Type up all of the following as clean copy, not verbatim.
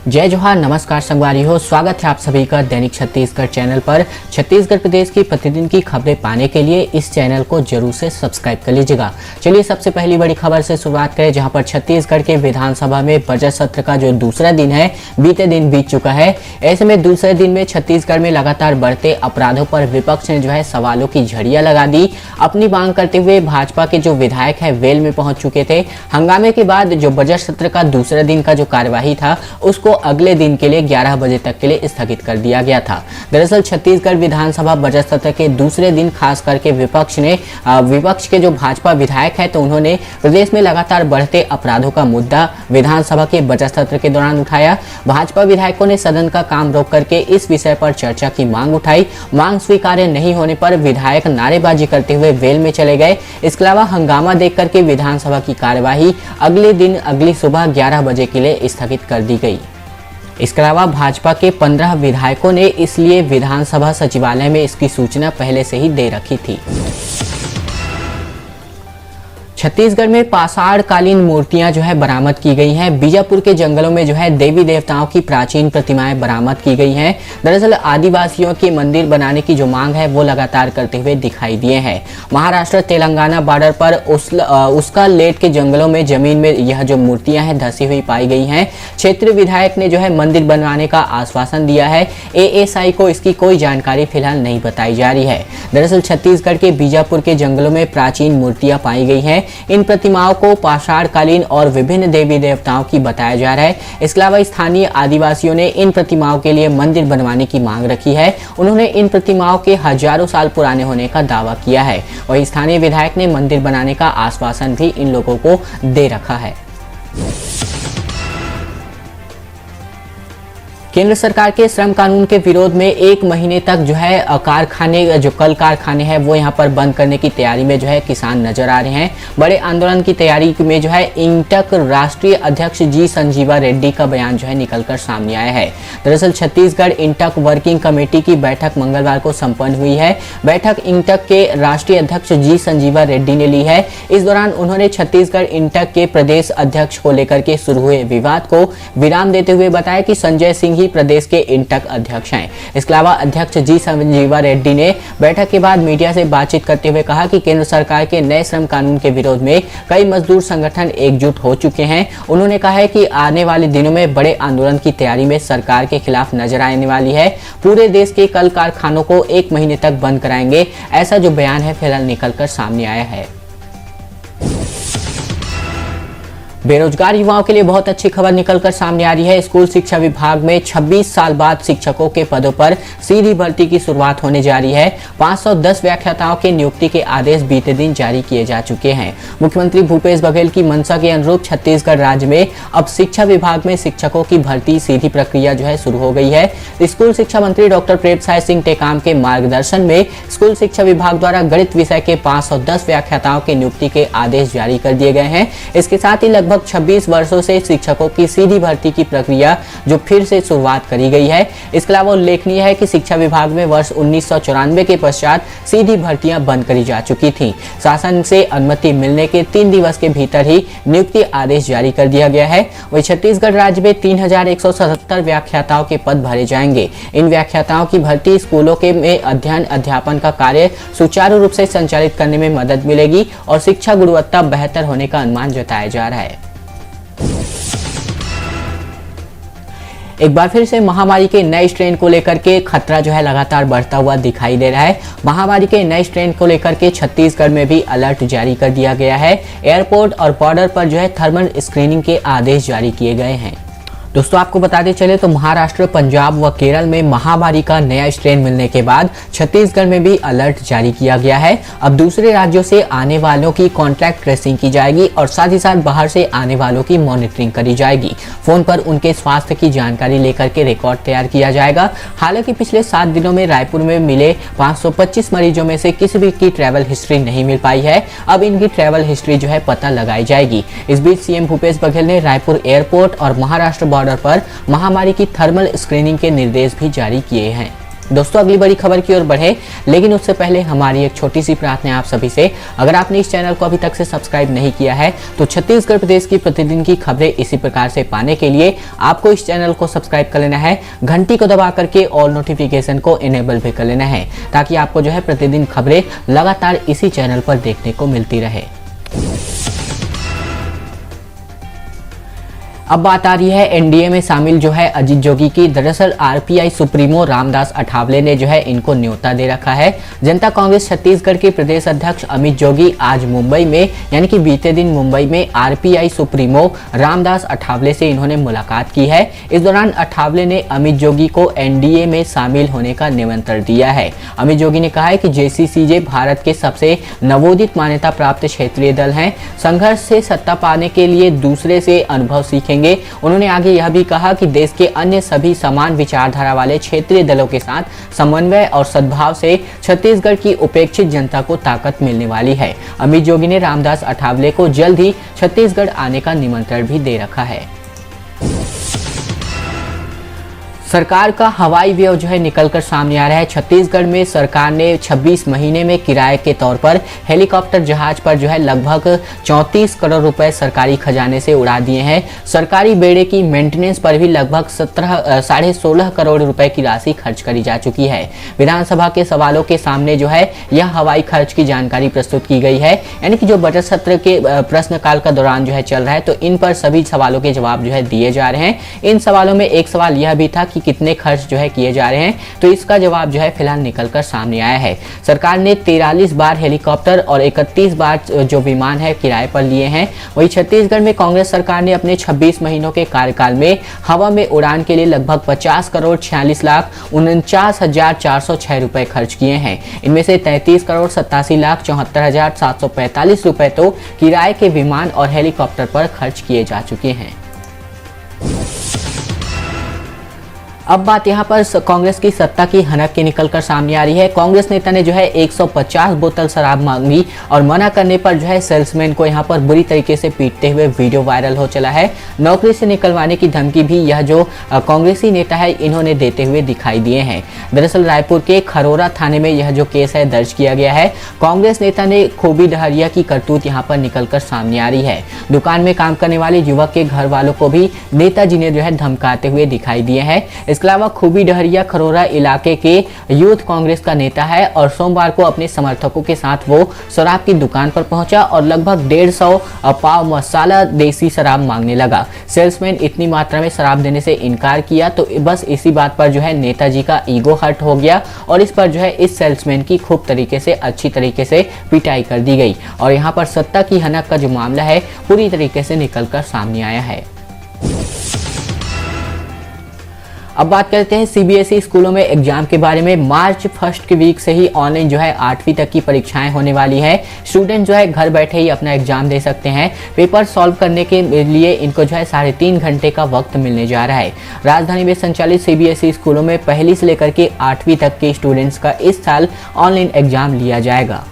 जय जोहार, नमस्कार संगवारी हो। स्वागत है आप सभी का दैनिक छत्तीसगढ़ चैनल पर। छत्तीसगढ़ प्रदेश की प्रतिदिन की खबरें पाने के लिए इस चैनल को जरूर से सब्सक्राइब कर लीजिएगा। चलिए सबसे पहली बड़ी खबर से शुरुआत करें, जहां पर छत्तीसगढ़ के विधानसभा में बजट सत्र का जो दूसरा दिन है, बीते दिन बीत चुका है। ऐसे में दूसरे दिन में छत्तीसगढ़ में लगातार बढ़ते अपराधों पर विपक्ष ने जो है सवालों की झड़ियां लगा दी। अपनी मांग करते हुए भाजपा के जो विधायक है वेल में पहुंच चुके थे। हंगामे के बाद जो बजट सत्र का दूसरे दिन का जो कार्यवाही था उसको अगले दिन के लिए 11 बजे तक के लिए स्थगित कर दिया गया था। दरअसल छत्तीसगढ़ विधानसभा बजट सत्र के दूसरे दिन खास करके विपक्ष के जो भाजपा विधायक है तो उन्होंने प्रदेश में लगातार बढ़ते अपराधों का मुद्दा विधानसभा के बजट सत्र के दौरान उठाया। भाजपा विधायकों ने सदन का काम रोक करके इस विषय पर चर्चा की मांग उठाई। मांग स्वीकार्य नहीं होने पर विधायक नारेबाजी करते हुए वेल में चले गए। इसके अलावा हंगामा देख करके विधानसभा की कार्यवाही अगले दिन अगली सुबह 11 बजे के लिए स्थगित कर दी गई। इसके अलावा भाजपा के 15 विधायकों ने इसलिए विधानसभा सचिवालय में इसकी सूचना पहले से ही दे रखी थी। छत्तीसगढ़ में पाषाण कालीन मूर्तियां जो है बरामद की गई हैं। बीजापुर के जंगलों में जो है देवी देवताओं की प्राचीन प्रतिमाएं बरामद की गई हैं। दरअसल आदिवासियों के मंदिर बनाने की जो मांग है वो लगातार करते हुए दिखाई दिए हैं। महाराष्ट्र तेलंगाना बॉर्डर पर उसका लेट के जंगलों में जमीन में यह जो मूर्तियां हैं धसी हुई पाई गई हैं। क्षेत्रीय विधायक ने जो है मंदिर बनवाने का आश्वासन दिया है। एएसआई को इसकी कोई जानकारी फिलहाल नहीं बताई जा रही है। दरअसल छत्तीसगढ़ के बीजापुर के जंगलों में प्राचीन मूर्तियां पाई गई हैं। इन प्रतिमाओं को पाषाण कालीन और विभिन्न देवी देवताओं की बताया जा रहा है। इसके अलावा स्थानीय आदिवासियों ने इन प्रतिमाओं के लिए मंदिर बनवाने की मांग रखी है। उन्होंने इन प्रतिमाओं के हजारों साल पुराने होने का दावा किया है। वहीं स्थानीय विधायक ने मंदिर बनाने का आश्वासन भी इन लोगों को दे रखा है। केंद्र सरकार के श्रम कानून के विरोध में 1 महीने तक जो है कल कारखाने हैं वो यहां पर बंद करने की तैयारी में जो है किसान नजर आ रहे हैं। बड़े आंदोलन की तैयारी में जो है इंटक राष्ट्रीय अध्यक्ष जी संजीवा रेड्डी का बयान जो है निकलकर सामने आया है। दरअसल छत्तीसगढ़ इंटक वर्किंग कमेटी की बैठक मंगलवार को संपन्न हुई है। बैठक इंटक के राष्ट्रीय अध्यक्ष जी संजीवा रेड्डी ने ली है। इस दौरान उन्होंने छत्तीसगढ़ इंटक के प्रदेश अध्यक्ष को लेकर के शुरू हुए विवाद को विराम देते हुए बताया कि संजय सिंह प्रदेश के इंटक अध्यक्ष हैं। इसके अलावा अध्यक्ष जी संजीवा रेड्डी ने बैठक के बाद मीडिया से बातचीत करते हुए कहा कि केंद्र सरकार के नए श्रम कानून के विरोध में कई मजदूर संगठन एकजुट हो चुके हैं। उन्होंने कहा है कि आने वाले दिनों में बड़े आंदोलन की तैयारी में सरकार के खिलाफ नजर आने वाली है। पूरे देश के कल कारखानों को 1 महीने तक बंद कराएंगे, ऐसा जो बयान है फिलहाल निकलकर सामने आया है। बेरोजगार युवाओं के लिए बहुत अच्छी खबर निकलकर सामने आ रही है। स्कूल शिक्षा विभाग में 26 साल बाद शिक्षकों के पदों पर सीधी भर्ती की शुरुआत होने जा रही है। 510 व्याख्याताओं के नियुक्ति के आदेश बीते दिन जारी किए जा चुके हैं। मुख्यमंत्री भूपेश बघेल की मंशा के अनुरूप छत्तीसगढ़ राज्य में अब शिक्षा विभाग में शिक्षकों की भर्ती सीधी प्रक्रिया जो है शुरू हो गई है। स्कूल शिक्षा मंत्री डॉक्टर प्रेमसाय सिंह टेकाम के मार्गदर्शन में स्कूल शिक्षा विभाग द्वारा गणित विषय के 510 व्याख्याताओं की नियुक्ति के आदेश जारी कर दिए गए हैं। इसके साथ ही लगभग 26 वर्षों से शिक्षकों की सीधी भर्ती की प्रक्रिया जो फिर से शुरुआत करी गई है। इसके अलावा उल्लेखनीय है कि शिक्षा विभाग में वर्ष 1994 के पश्चात सीधी भर्तियां बंद करी जा चुकी थीं। शासन से अनुमति मिलने के 3 दिवस के भीतर ही नियुक्ति आदेश जारी कर दिया गया है। वही छत्तीसगढ़ राज्य में 3177 व्याख्याताओं के पद भरे जाएंगे। इन व्याख्याताओं की भर्ती स्कूलों के में अध्ययन अध्यापन का कार्य सुचारू रूप से संचालित करने में मदद मिलेगी और शिक्षा गुणवत्ता बेहतर होने का अनुमान जताया जा रहा है। एक बार फिर से महामारी के नए स्ट्रेन को लेकर के खतरा जो है लगातार बढ़ता हुआ दिखाई दे रहा है। महामारी के नए स्ट्रेन को लेकर के छत्तीसगढ़ में भी अलर्ट जारी कर दिया गया है। एयरपोर्ट और बॉर्डर पर जो है थर्मल स्क्रीनिंग के आदेश जारी किए गए हैं। दोस्तों आपको बताते चले तो महाराष्ट्र, पंजाब व केरल में महामारी का नया स्ट्रेन मिलने के बाद छत्तीसगढ़ में भी अलर्ट जारी किया गया है। अब दूसरे राज्यों से आने वालों की कॉन्टैक्ट ट्रेसिंग की जाएगी और साथ ही साथ बाहर से आने वालों की मॉनिटरिंग करी जाएगी। फोन पर उनके स्वास्थ्य की जानकारी लेकर के रिकॉर्ड तैयार किया जाएगा। हालांकि पिछले 7 दिनों में रायपुर में मिले 525 मरीजों में से किसी भी की ट्रैवल हिस्ट्री नहीं मिल पाई है। अब इनकी ट्रैवल हिस्ट्री जो है पता लगाई जाएगी। इस बीच सीएम भूपेश बघेल ने रायपुर एयरपोर्ट और महाराष्ट्र बॉर्डर पर महामारी की थर्मल स्क्रीनिंग के निर्देश भी जारी किए हैं। दोस्तों अगली बड़ी खबर की ओर बढ़े, लेकिन उससे पहले हमारी एक छोटी सी प्रार्थना है आप सभी से। अगर आपने इस चैनल को अभी तक से सब्सक्राइब नहीं किया है तो छत्तीसगढ़ प्रदेश की प्रतिदिन की खबरें इसी प्रकार से पाने के लिए आपको इस चैनल को सब्सक्राइब कर लेना है, घंटी को दबा करके ऑल नोटिफिकेशन को इनेबल भी कर लेना है, ताकि आपको जो है प्रतिदिन खबरें लगातार इसी चैनल पर देखने को मिलती रहे। अब बात आ रही है एनडीए में शामिल जो है अजीत जोगी की। दरअसल आरपीआई सुप्रीमो रामदास अठावले ने जो है इनको न्योता दे रखा है। जनता कांग्रेस छत्तीसगढ़ के प्रदेश अध्यक्ष अमित जोगी आज मुंबई में यानी कि बीते दिन मुंबई में आरपीआई सुप्रीमो रामदास अठावले से इन्होंने मुलाकात की है। इस दौरान अठावले ने अमित जोगी को एनडीए में शामिल होने का निमंत्रण दिया है। अमित जोगी ने कहा है कि जेसीसीजे भारत के सबसे नवोदित मान्यता प्राप्त क्षेत्रीय दल हैं। संघर्ष से सत्ता पाने के लिए दूसरे से अनुभव सीखेंगे। उन्होंने आगे यह भी कहा कि देश के अन्य सभी समान विचारधारा वाले क्षेत्रीय दलों के साथ समन्वय और सद्भाव से छत्तीसगढ़ की उपेक्षित जनता को ताकत मिलने वाली है। अमित जोगी ने रामदास अठावले को जल्द ही छत्तीसगढ़ आने का निमंत्रण भी दे रखा है। सरकार का हवाई व्यय जो है निकलकर सामने आ रहा है। छत्तीसगढ़ में सरकार ने 26 महीने में किराए के तौर पर हेलीकॉप्टर जहाज पर जो है लगभग 34 करोड़ रुपए सरकारी खजाने से उड़ा दिए हैं। सरकारी बेड़े की मेंटेनेंस पर भी लगभग 16.5 करोड़ रुपए की राशि खर्च करी जा चुकी है। विधानसभा के सवालों के सामने जो है यह हवाई खर्च की जानकारी प्रस्तुत की गई है, यानी कि जो बजट सत्र के प्रश्नकाल का दौरान जो है चल रहा है, तो इन पर सभी सवालों के जवाब जो है दिए जा रहे हैं। इन सवालों में एक सवाल यह भी था कि कितने खर्च जो है किए जा रहे हैं, तो इसका जवाब जो है फिलहाल निकलकर सामने आया है। सरकार ने 43 बार हेलीकॉप्टर और 31 बार जो विमान है किराए पर लिए हैं। वहीं छत्तीसगढ़ में कांग्रेस सरकार ने अपने 26 महीनों के कार्यकाल में हवा में उड़ान के लिए लगभग 50 करोड़ 46 लाख 49,406 रुपए खर्च किए हैं। इनमें से 33 करोड़ 87 लाख 74,745 रुपए तो किराए के विमान और हेलीकॉप्टर पर खर्च किए जा चुके हैं। अब बात यहाँ पर कांग्रेस की सत्ता की हनक की निकलकर सामने आ रही है। कांग्रेस नेता ने जो है 150 बोतल शराब मांगी और मना करने पर जो है सेल्समैन को यहाँ पर बुरी तरीके से पीटते हुए वीडियो वायरल हो चला है। नौकरी से निकलवाने की धमकी भी यह जो कांग्रेसी नेता है इन्होंने देते हुए दिखाई दिए हैं। दरअसल रायपुर के खरोरा थाने में यह जो केस है दर्ज किया गया है। कांग्रेस नेता ने खोबी डहरिया की करतूत यहाँ पर निकलकर सामने आ रही है। दुकान में काम करने वाले युवक के घर वालों को भी नेताजी ने जो है धमकाते हुए दिखाई दिए हैं। इसके अलावा खूबी डहरिया खरोरा इलाके के यूथ कांग्रेस का नेता है और सोमवार को अपने समर्थकों के साथ वो शराब की दुकान पर पहुंचा और लगभग 150 पाव मसाला देसी शराब मांगने लगा। सेल्समैन इतनी मात्रा में शराब देने से इनकार किया तो बस इसी बात पर जो है नेताजी का ईगो हर्ट हो गया और इस पर जो है इस सेल्समैन की खूब तरीके से अच्छी तरीके से पिटाई कर दी गई और यहाँ पर सत्ता की हनक का जो मामला है पूरी तरीके से निकलकर सामने आया है। अब बात करते हैं सीबीएसई स्कूलों में एग्जाम के बारे में। मार्च फर्स्ट के वीक से ही ऑनलाइन जो है 8वीं तक की परीक्षाएं होने वाली है। स्टूडेंट जो है घर बैठे ही अपना एग्जाम दे सकते हैं। पेपर सॉल्व करने के लिए इनको जो है 3.5 घंटे का वक्त मिलने जा रहा है। राजधानी में संचालित सीबीएसई स्कूलों में पहली से लेकर के 8वीं तक के स्टूडेंट्स का इस साल ऑनलाइन एग्जाम लिया जाएगा।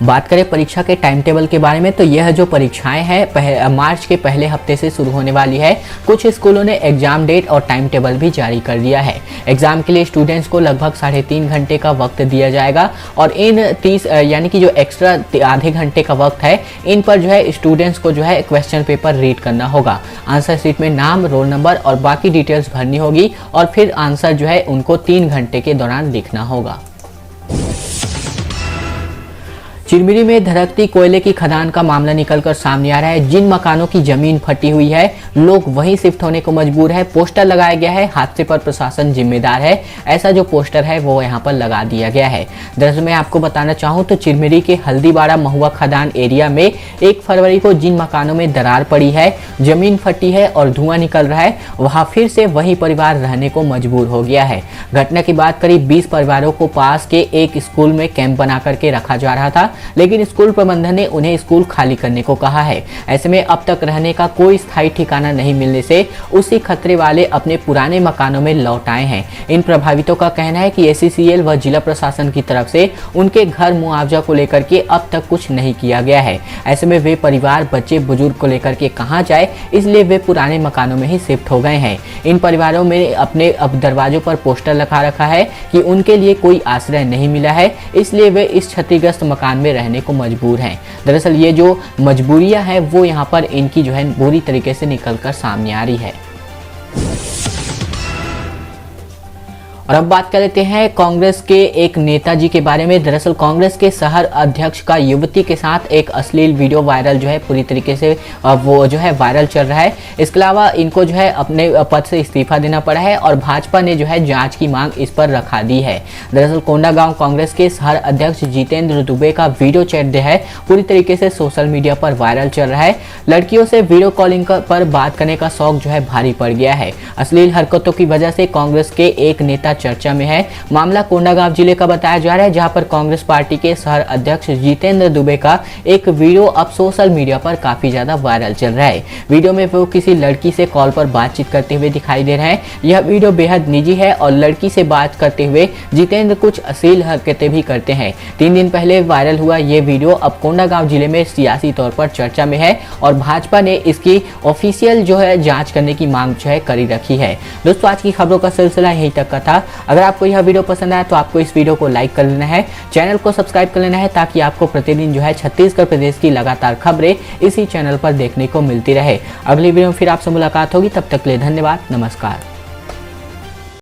बात करें परीक्षा के टाइम टेबल के बारे में तो यह जो परीक्षाएं हैं मार्च के पहले हफ्ते से शुरू होने वाली है। कुछ स्कूलों ने एग्जाम डेट और टाइम टेबल भी जारी कर दिया है। एग्जाम के लिए स्टूडेंट्स को लगभग 3.5 घंटे का वक्त दिया जाएगा और इन 30 यानी कि जो एक्स्ट्रा आधे घंटे का वक्त है इन पर जो है स्टूडेंट्स को जो है क्वेश्चन पेपर रीड करना होगा। आंसर शीट में नाम, रोल नंबर और बाकी डिटेल्स भरनी होगी और फिर आंसर जो है उनको 3 घंटे के दौरान लिखना होगा। चिरमिरी में धधकती कोयले की खदान का मामला निकलकर सामने आ रहा है। जिन मकानों की जमीन फटी हुई है लोग वहीं शिफ्ट होने को मजबूर है। पोस्टर लगाया गया है, हादसे पर प्रशासन जिम्मेदार है, ऐसा जो पोस्टर है वो यहाँ पर लगा दिया गया है। दरअसल मैं आपको बताना चाहूँ तो चिरमिरी के हल्दीबाड़ा महुआ खदान एरिया में 1 फरवरी को जिन मकानों में दरार पड़ी है, जमीन फटी है और धुआं निकल रहा है, वहाँ फिर से वही परिवार रहने को मजबूर हो गया है। घटना की बात करीब 20 परिवारों को पास के एक स्कूल में कैंप बना करके रखा जा रहा था। लेकिन स्कूल प्रबंधन ने उन्हें स्कूल खाली करने को कहा है। ऐसे में अब तक रहने का कोई स्थायी ठिकाना नहीं मिलने से उसी खतरे वाले अपने पुराने मकानों में लौट आए हैं। इन प्रभावितों का कहना है कि ACCL व जिला प्रशासन की तरफ से उनके घर मुआवजा को लेकर के अब तक कुछ नहीं किया गया है। ऐसे में वे परिवार, बच्चे, बुजुर्ग को लेकर के कहां जाए, इसलिए वे पुराने मकानों में ही शिफ्ट हो गए हैं। इन परिवारों में अपने अब दरवाजों पर पोस्टर लगा रखा है कि उनके लिए कोई आश्रय नहीं मिला है, इसलिए वे इस क्षतिग्रस्त मकान में रहने को मजबूर हैं। दरअसल ये जो मजबूरियां हैं वो यहाँ पर इनकी जो है बुरी तरीके से निकलकर सामने आ रही है। और अब बात कर लेते हैं कांग्रेस के एक नेताजी के बारे में। दरअसल कांग्रेस के शहर अध्यक्ष का युवती के साथ एक अश्लील वीडियो वायरल जो है पूरी तरीके से वो जो है वायरल चल रहा है। इसके अलावा इनको जो है अपने पद से इस्तीफा देना पड़ा है और भाजपा ने जो है जांच की मांग इस पर रखा दी है। दरअसल कोंडागांव कांग्रेस के शहर अध्यक्ष जितेंद्र दुबे का वीडियो चैट जो है पूरी तरीके से सोशल मीडिया पर वायरल चल रहा है। लड़कियों से वीडियो कॉलिंग पर बात करने का शौक जो है भारी पड़ गया है। अश्लील हरकतों की वजह से कांग्रेस के एक नेता चर्चा में है। मामला कोंडागांव जिले का बताया जा रहा है, जहां पर कांग्रेस पार्टी के शहर अध्यक्ष जितेंद्र दुबे का एक वीडियो अब सोशल मीडिया पर काफी ज्यादा वायरल चल रहा है। वीडियो में वो किसी लड़की से कॉल पर बातचीत करते हुए दिखाई दे रहे हैं। यह वीडियो बेहद निजी है और लड़की से बात करते हुए जितेंद्र कुछ अश्लील हरकतें भी करते हैं। 3 दिन पहले वायरल हुआ ये वीडियो अब कोंडागांव जिले में सियासी तौर पर चर्चा में है और भाजपा ने इसकी ऑफिशियल जो है जांच करने की मांग जो है करी रखी है। दोस्तों, आज की खबरों का सिलसिला यहीं तक का था। अगर आपको यह वीडियो पसंद आया तो आपको इस वीडियो को लाइक कर लेना है, चैनल को सब्सक्राइब कर लेना है, ताकि आपको प्रतिदिन जो है छत्तीसगढ़ प्रदेश की लगातार खबरें इसी चैनल पर देखने को मिलती रहे। अगली वीडियो में फिर आपसे मुलाकात होगी, तब तक के लिए धन्यवाद, नमस्कार।